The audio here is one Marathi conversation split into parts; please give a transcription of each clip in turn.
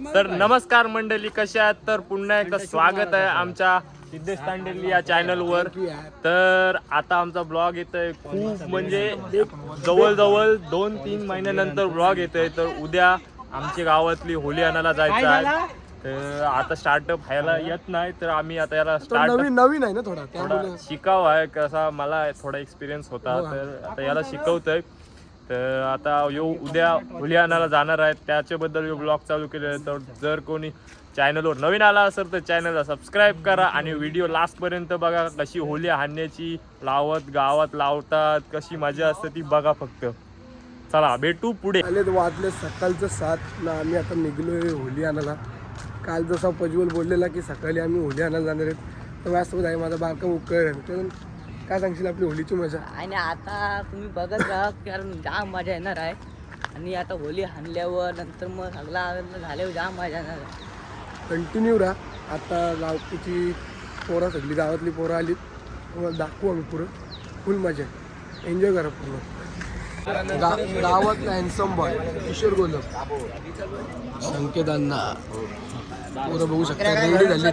तर नमस्कार मंडळी, कशा आहात? तर पुन्हा एकदा स्वागत आहे आमच्या सिद्धेश तांडेली या चॅनलवर. तर आता आमचा ब्लॉग येतोय खूप म्हणजे जवळजवळ 2-3 महिन्यानंतर ब्लॉग येतोय. तर उद्या आमच्या गावातली होली आणायला जायचं आहे. तर आता स्टार्टअप व्हायला येत नाही, तर आम्ही आता याला नवीन आहे ना थोडा शिकावा आहे. कसा मला थोडा एक्सपिरियन्स होता, तर आता याला शिकवतोय. तर आता उद्या होली आणायला जाणार आहेत, त्याच्याबद्दल ब्लॉग चालू केले आहे. तर जर कोणी चॅनलवर नवीन आला असेल तर चॅनलला सबस्क्राईब करा आणि व्हिडिओ लास्टपर्यंत बघा. कशी होली हाणण्याची गावात लावतात, कशी मजा असते ती बघा फक्त. चला भेटू पुढे. वाजले सकाळचं 7 ना. आम्ही आता निघलोय होली आणायला. काल जसा प्रज्वल बोललेला की सकाळी आम्ही होली आणायला जाणार आहेत, तर माझ्यासोबत आहे माझा बारका उकर. काय सांगशील आपली होलीची मजा? आणि आता तुम्ही बघत राहा, कारण जाम मजा येणार आहे. आणि आता होली हाणल्यावर नंतर मग सगळा झाल्यावर जाम मजा येणार आहे. कंटिन्यू राहा. आता गावकीची पोरं सगळी गावातली पोरं आली, तुम्हाला दाखवू आम्ही पुरं. फुल मजा आहे, एन्जॉय करा पूर्ण. गावातला हॅन्सम बॉय किशोर गोलम, संकेतांना पोरं बघू शकता रेडी झाली.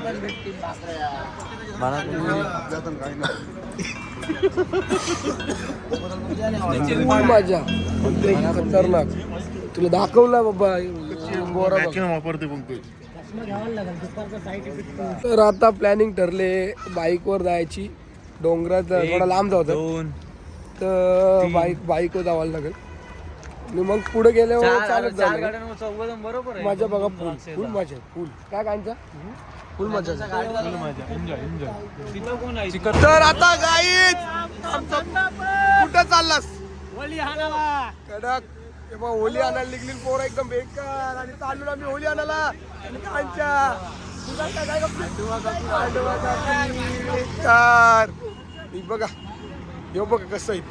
मजा खतरनाक. तुला दाखवला बाबा वापरते. तर आता प्लॅनिंग ठरले बाईकवर जायची. डोंगरात थोडा लांब जायचं, तर बाईकवर जावं लागेल. आणि मग पुढे गेल्यावर चालत जायला मजा बघा. फुल मजा, फुल काय कांचा फुल मजा. तर आता गाईत कुठं चाललास? होली हाणायला कडक. तेव्हा होली आणायला निघली पोरं एकदम बेकार. आणि चाललो आम्ही होली आणायला. आणि कांच्या बेकार. बघा हे बघा कसं आहे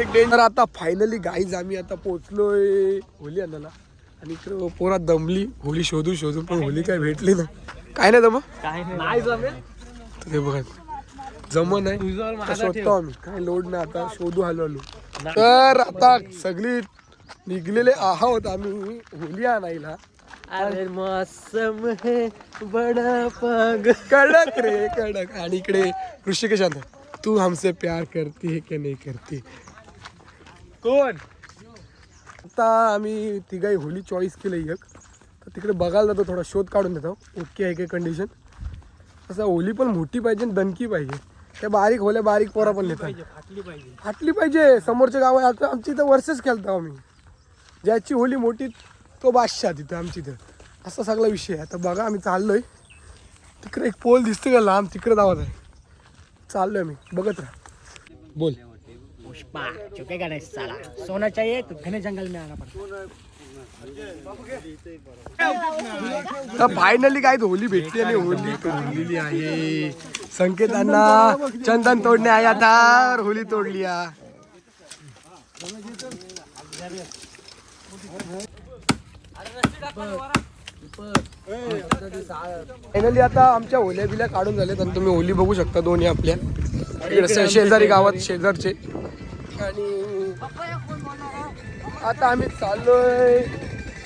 एक डेंजर. आता फायनली गाईज आम्ही आता पोहोचलोय होली आणायला. आणि इकडे पोरात दमली होली शोधून, पण होली काय भेटली नाही. काय नाही नाही जमेल. ते बघा जमन नाही शोधतो आम्ही, काय लोड नाही. आता शोधू आलो. तर आता सगळी निघलेले आहोत आम्ही होली आणायला. अरे मौसम है बड़ा पाग. कडक रे कडक. आणि इकडे ऋषिकेश आता तू हमसे प्यार करती है की नाही करती? कोण? आता आम्ही तिघाही होली चॉईस केलं एक, तर तिकडे बघायला जातो, थोडा शोध काढून देतो ओके आहे की कंडिशन. असं होली पण मोठी पाहिजे, दणकी पाहिजे. त्या बारीक होल्या बारीक पोरा पण नेतात. फाटली पाहिजे. समोरच्या गाव आता आमची इथं वर्षच खेळतो आम्ही. ज्याची होली मोठी तो बादशाह तिथं आमची इथं. असा सगळा विषय आहे. आता बघा आम्ही चाललोय तिकडे. एक पोल दिसतं का लांब, तिकडे जावत आहे. चाललोय आम्ही, बघत राहा. बोल. पुष्पा चुकेगा नहीं साला. सोना चाहिए तो घने जंगल में आना पड़ता. तर फायनली काय होली भेटली आणि होली तोडलेली आहे. संकेतांना चंदन तोडणे आहे आता. होली तोडली आहे. फायनली आता आमच्या होल्या बिल्या काढून झाल्यात आणि तुम्ही होली बघू शकता दोन्ही आपल्या इकडे शेजारी गावात शेजारचे. आणि आता आम्ही चाललोय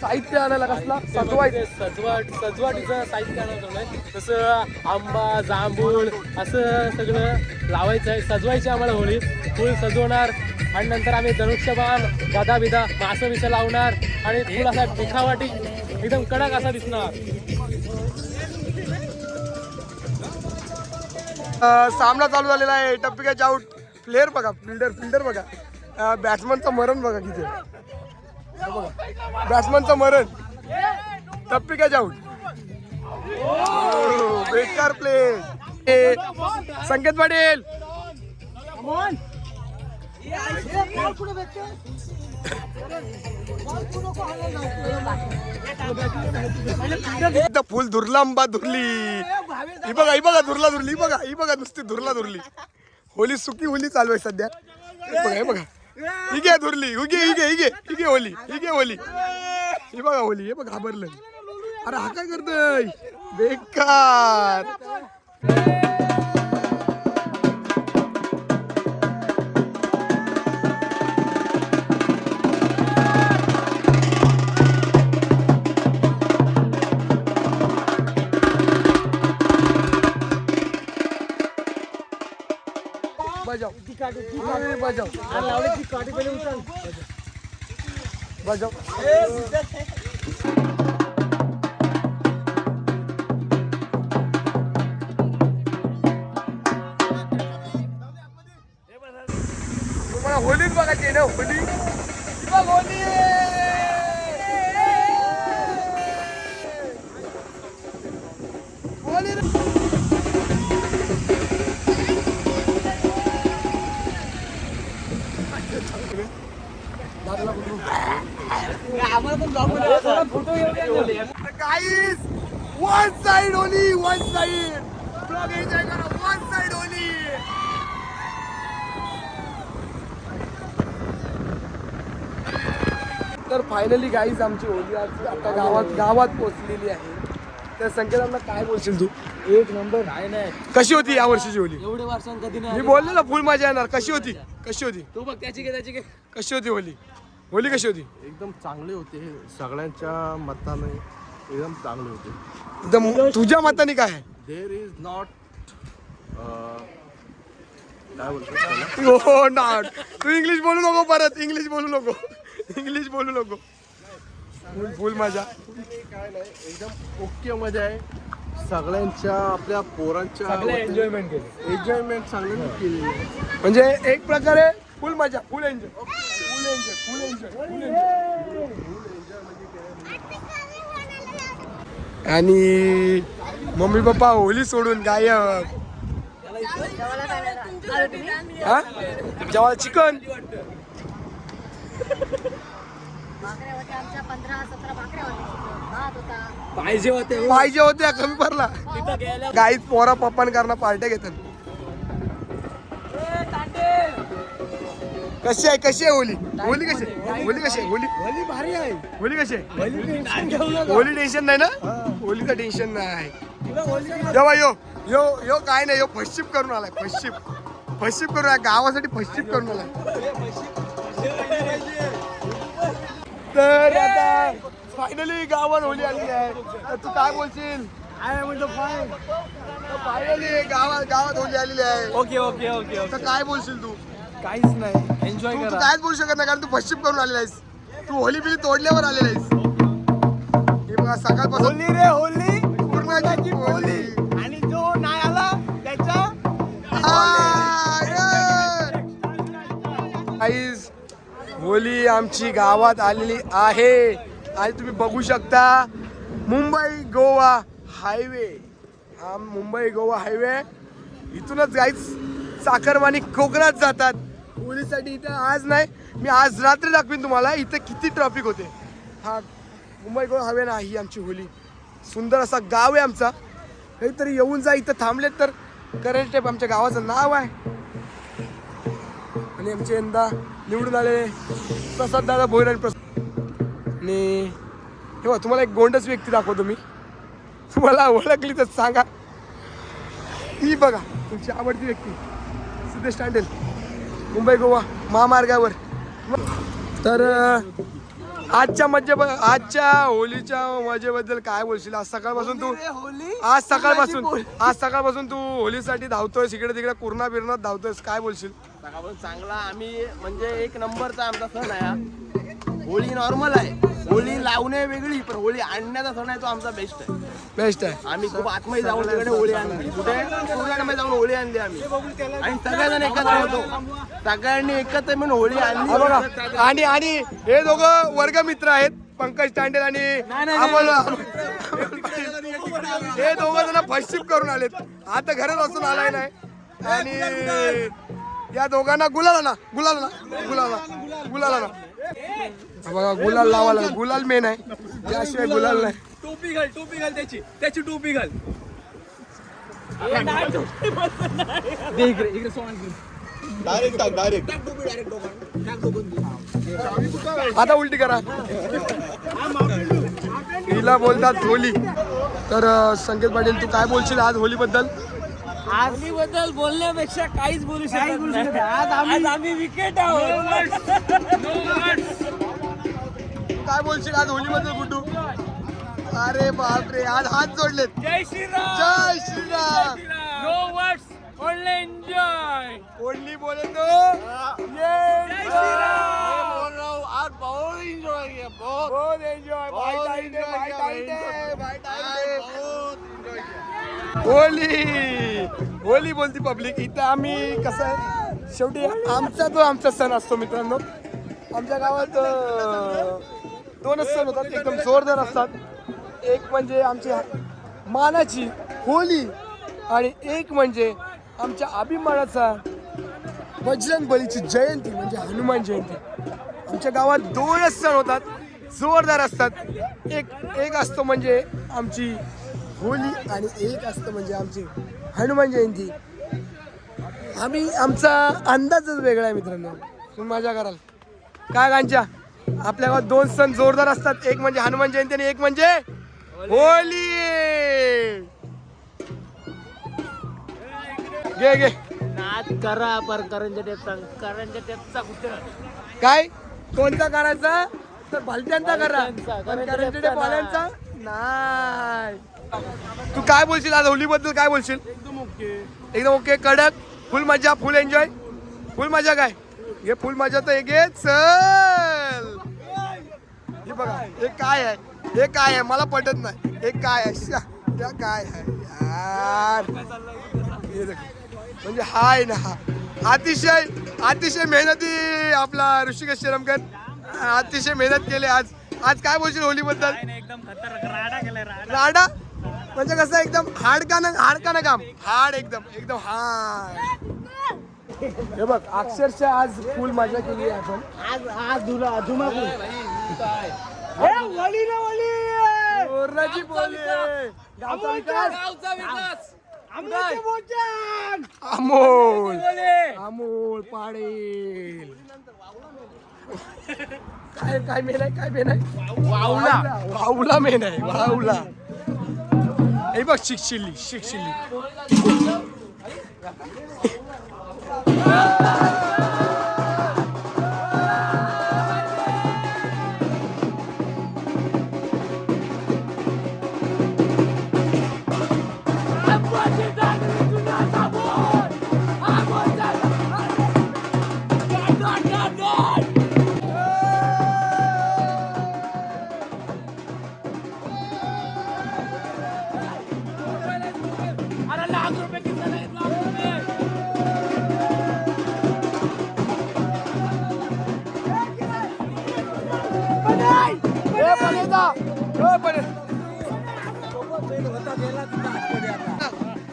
साहित्य आणायला. कसला? सजवाटीचं साहित्य आणायचं. जसं आंबा, जांभूळ असं सगळं लावायचं आहे. सजवायची आम्हाला होळी. फुल सजवणार आणि नंतर आम्ही धनुष्यबाण, गदा बिदा, मासं बिसं लावणार. आणि फुल असा दिखावाटी एकदम कडक असा दिसणार. सामना चालू झालेला आहे. टप्पी कॅच आउट. प्लेअर बघा, फिल्डर बघा. बॅट्समनचं मरण बघा किती. बॅट्समनचं मरण. टप्पी कॅच आउट. बेकार प्ले. संकेत पाटील फुल धुरलांबा धुरली. ही बघा धुरला नुसती धुरली. होली सुकी होली चालू आहे सध्या. हे बघा ही घे धुरली. ही घे होली. ही बघा होली. हे बघ घाबरलं. अरे हा काय करतोय बेकार. बजाव बजाव बजाव तुम्हाला होलीच बघायची ना Holi Holi Guys, one side only, one side. Vlog enjoy करा, one side only. तर फायनली गाईज आमची होली आज आता गावात पोहोचलेली आहे. तर संकेतांना काय बोलशील तू? एक नंबर आहे नाही कशी होती या वर्षीची होली? एवढे वर्षां कधी मी बोललो ना फुल मजा येणार. कशी होती? तू बघ त्याची काय कशी होती होली? होली कशी होती? एकदम चांगले होते सगळ्यांच्या मताने एकदम चांगले होते. एकदम तुझ्या मताने काय आहे? देर इज नॉट काय बोलतो हो नॉट. तू इंग्लिश बोलू नको परत. इंग्लिश बोलू नको. फुल मजा. काय नाही एकदम ओके मजा आहे. सगळ्यांच्या आपल्या पोरांच्या एन्जॉयमेंट सगळ्यांनी केली म्हणजे एक प्रकारे फुल मजा. फुल एन्जॉय. आणि मम्मी पप्पा होली सोडून गायब. हा जेव्हा चिकन पाहिजे होत्या कमी पडला. गाईत पोरा पप्पान करणं पार्ट्या घेतात. कशी आहे होली? होली भारी आहे. होली कशी आहे? होली टेन्शन नाही ना? होलीचं टेन्शन नाही. जेव्हा यो काय नाही, यो फशिप करून आलाय. फशिप करून गावासाठी फशिप करून आलाय. तर आता फायनली गावात होली आली आहे. तर तू काय बोलशील? फायनली गावात होली आलेली आहे. ओके तर काय बोलशील तू? काहीच नाही एन्जॉय तू करा. कायच बोलू शकत नाही कारण तू फशिप करून आलेला आहेस. तू होली बिली तोडल्यावर आलेला आहेस. हे बघा सकाळपासून होली पूर्णाची होली. आणि जो नाही आला त्याच्या गाईज होली आमची गावात आलेली आहे. आणि तुम्ही बघू शकता मुंबई गोवा हायवे. हा मुंबई गोवा हायवे इथूनच गाईज साखरवाणी कोकणात जातात होलीसाठी. इथं आज नाही, मी आज रात्री दाखवीन तुम्हाला इथं किती ट्रॅफिक होते. हा मुंबई गोवा हायवे ना, ही आमची होली. सुंदर असा गाव आहे आमचा. काहीतरी येऊन जा. इथं थांबलेत तर करंट स्टेप आमच्या गावाचं नाव आहे. आणि आमचे यंदा निवडून आले प्रसाद दादा भोईर आणि आणि हे बघा तुम्हाला एक गोंडस व्यक्ती दाखवतो मी. तुम्हाला ओळखली तर सांगा. ही बघा तुमची आवडती व्यक्ती सिद्धेश तांडेल मुंबई गोवा महामार्गावर. तर आजच्या होलीच्या मजेबद्दल काय बोलशील? आज सकाळपासून तू होलीसाठी धावतोय इकडे तिकडे कुर्णा बिरणात धावतोयस. काय बोलशील? सकाळपासून चांगला आम्ही म्हणजे एक नंबरचा आमचा सण आहे हा. होळी नॉर्मल आहे. होळी लावणे वेगळी पण होळी आणण्याचा सण आहे तो आमचा बेस्ट आहे. आम्ही खूप आतमध्ये जाऊन तिकडे होळी आणली. कुठे पूर्णामध्ये जाऊन होळी आणली आम्ही. आणि सगळेजण एकत्र होतो. सगळ्यांनी एकत्र म्हणून होळी आणली. आणि हे दोघं वर्गमित्र आहेत पंकज तांडेल आणि अमोल. हे दोघं जण फशिप करून आलेत. आता घरात असून आलाय नाही. आणि या दोघांना गुलाला ना बघा गुलाल लावायला. गुलाल मेन आहे. त्याशिवाय गुलाल नाही. टोपी घाल त्याची टोपी घाल. आता उलटी करा. हिला बोलतात होली. तर संकेत पाटील तू काय बोलशील आज होलीबद्दल? होलीबद्दल बोलण्यापेक्षा काहीच बोलू शकत नाही. आज आम्ही विकेट आहोत. काय बोलशील आज होलीबद्दल गुड्डू? अरे बापरे आज हात जोडलेत. जय Shriram. No words. Only enjoy. Only बोले तो बोल रहा हूँ आज बहुत एंजॉय किया बहुत बहुत एन्जॉय. बहुत एंजॉय किया. होली बोलती पब्लिक. इथं आम्ही कसं आहे शेवटी आमचा सण असतो मित्रांनो. आमच्या गावात 2च सण होतात एकदम जोरदार असतात. एक म्हणजे आमची मानाची होली आणि एक म्हणजे आमच्या अभिमानाचा बजरंग बलीची जयंती म्हणजे हनुमान जयंती. आमच्या गावात 2च सण होतात जोरदार असतात. एक असतो म्हणजे आमची होली आणि एक असतं म्हणजे आमची हनुमान जयंती. आमचा अंदाजच वेगळा आहे मित्रांनो. तुम्ही मजा कराल काय गांच्या. आपल्या गावात 2 सण जोरदार असतात. एक म्हणजे हनुमान जयंती आणि एक म्हणजे होली. घे नाच करा पर करंजा टेपचा कुठं काय कोणता करायचा तर भलत्यांचा करा भलत्यांचा, पण करंजा करंजा टेपचा पाल्यांचा नाही. तू काय बोलशील आज होली बद्दल काय बोलशील. एकदम ओके कडक फुल मजा फुल एन्जॉय फुल मजा. काय हे फुल मजा तर घे चल. हे बघा हे काय आहे मला पटत नाही. हे काय आहे त्या काय आहे यार. हे देख. म्हणजे हाय ना अतिशय मेहनती आपला ऋषिकेश शेरमकर. अतिशय मेहनत केली आज काय बोलशील होली बद्दल. एकदम खतरनाक राडा केलाय राडा म्हणजे कसं एकदम हाडकानं काम हाड एकदम हाड. हे बघ अक्षरशः आज फुल मजा केली आहे आपण. आज धुमाकूळ ओरडाची बोली. गावचा विकास अमोल पाडेल. काय मेन आहे वावला मेन आहे वावला. हे बघ शिकशिल्ली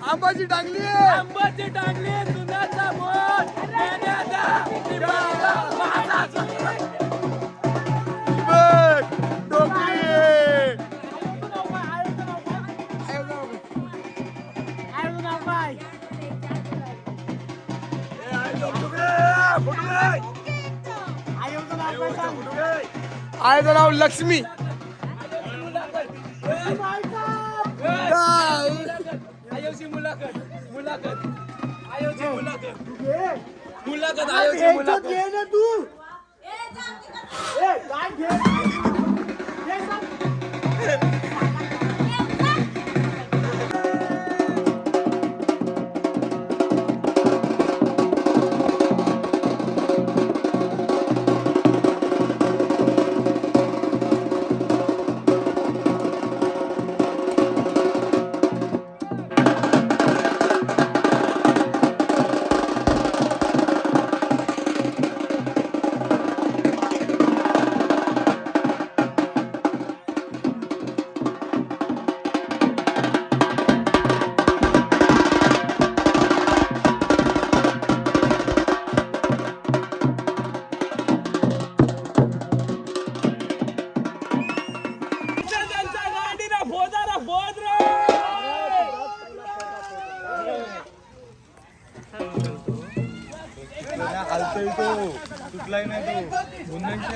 आंबाची टांगली दुधाचा बोट आयचं नाव लक्ष्मी. कुठलाही नाही तो गुन्ह्यांची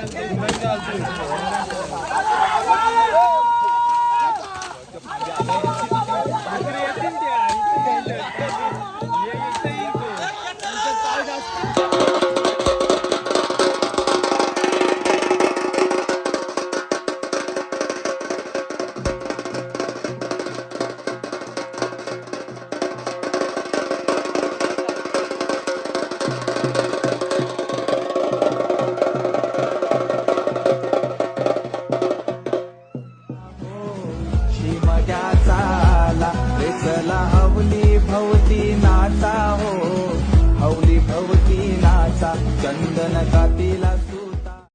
चंदन का